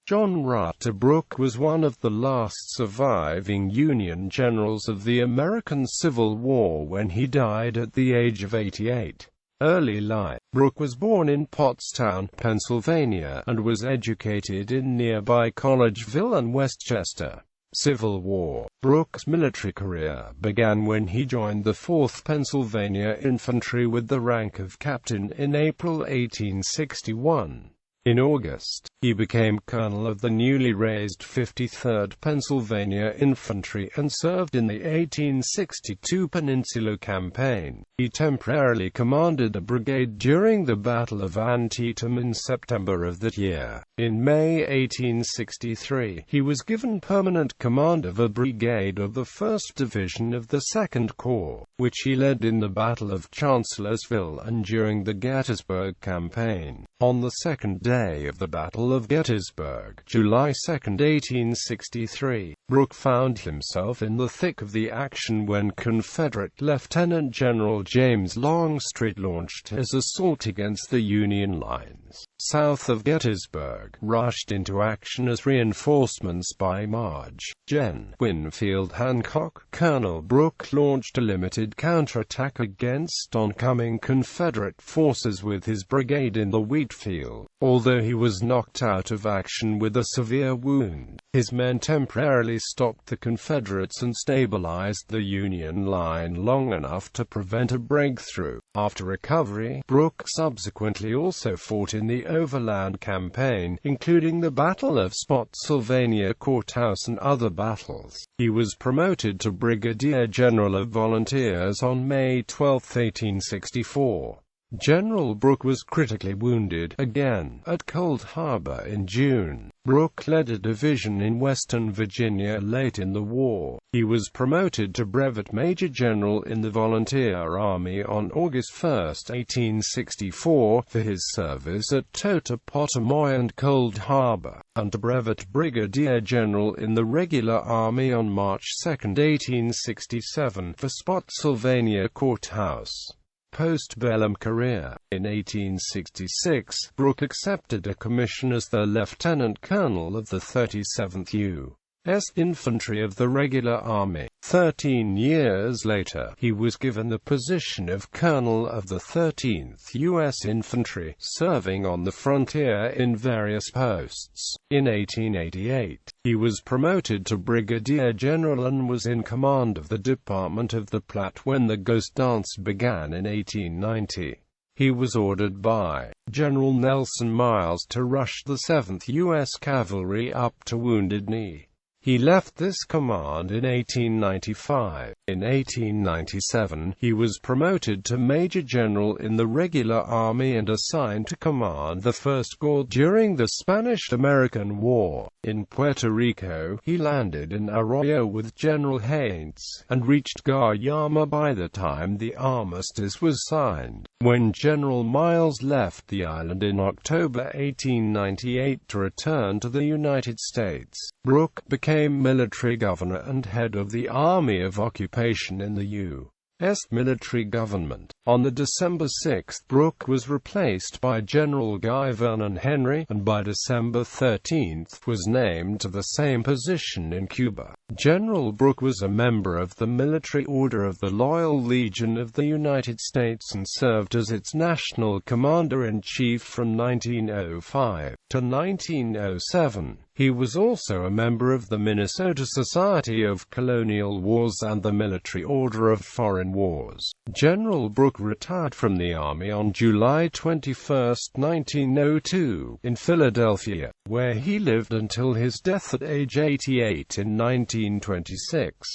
John Rutter Brooke was one of the last surviving Union generals of the American Civil War when he died at the age of 88. Early life. Brooke was born in Pottstown, Pennsylvania, and was educated in nearby Collegeville and Westchester. Civil War. Brooke's military career began when he joined the 4th Pennsylvania Infantry with the rank of captain in April 1861. In August, he became colonel of the newly raised 53rd Pennsylvania Infantry and served in the 1862 Peninsula Campaign. He temporarily commanded a brigade during the Battle of Antietam in September of that year. In May 1863, he was given permanent command of a brigade of the 1st Division of the 2nd Corps, which he led in the Battle of Chancellorsville and during the Gettysburg Campaign. On the second day of the Battle of Gettysburg, July 2, 1863, Brooke found himself in the thick of the action when Confederate Lieutenant General James Longstreet launched his assault against the Union lines south of Gettysburg, rushed into action as reinforcements by Marge. Gen. Winfield Hancock. Colonel Brooke launched a limited counterattack against oncoming Confederate forces with his brigade in the wheat field. Although he was knocked out of action with a severe wound, his men temporarily stopped the Confederates and stabilized the Union line long enough to prevent a breakthrough. After recovery, Brooke subsequently also fought in the Overland Campaign, including the Battle of Spotsylvania Courthouse and other battles. He was promoted to Brigadier General of Volunteers on May 12, 1864. General Brooke was critically wounded, again, at Cold Harbor in June. Brooke led a division in Western Virginia late in the war. He was promoted to Brevet Major General in the Volunteer Army on August 1, 1864, for his service at Totopotomoy and Cold Harbor, and to Brevet Brigadier General in the Regular Army on March 2, 1867, for Spotsylvania Courthouse. Post-bellum career. In 1866, Brooke accepted a commission as the lieutenant colonel of the 37th U.S. Infantry of the Regular Army. 13 years later, he was given the position of colonel of the 13th U.S. Infantry, serving on the frontier in various posts. In 1888, he was promoted to brigadier general and was in command of the Department of the Platte when the Ghost Dance began in 1890. He was ordered by General Nelson Miles to rush the 7th U.S. Cavalry up to Wounded Knee. He left this command in 1895. In 1897, he was promoted to Major General in the Regular Army and assigned to command the 1st Corps during the Spanish-American War. In Puerto Rico, he landed in Arroyo with General Haines, and reached Guayama by the time the armistice was signed. When General Miles left the island in October 1898 to return to the United States, Brooke became military governor and head of the Army of Occupation in the U.S. military government. On December 6, Brooke was replaced by General Guy Vernon Henry, and by December 13 was named to the same position in Cuba. General Brooke was a member of the Military Order of the Loyal Legion of the United States and served as its national commander-in-chief from 1905 to 1907. He was also a member of the Minnesota Society of Colonial Wars and the Military Order of Foreign Wars. General Brooke retired from the Army on July 21, 1902, in Philadelphia, where he lived until his death at age 88 in 1926.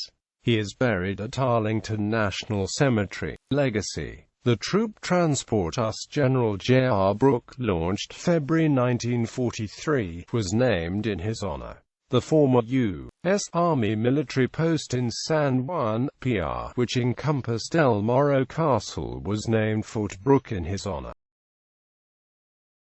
He is buried at Arlington National Cemetery. Legacy. The troop transport US General J.R. Brooke, launched February 1943, was named in his honor. The former U.S. Army military post in San Juan, PR, which encompassed El Morro Castle, was named Fort Brooke in his honor.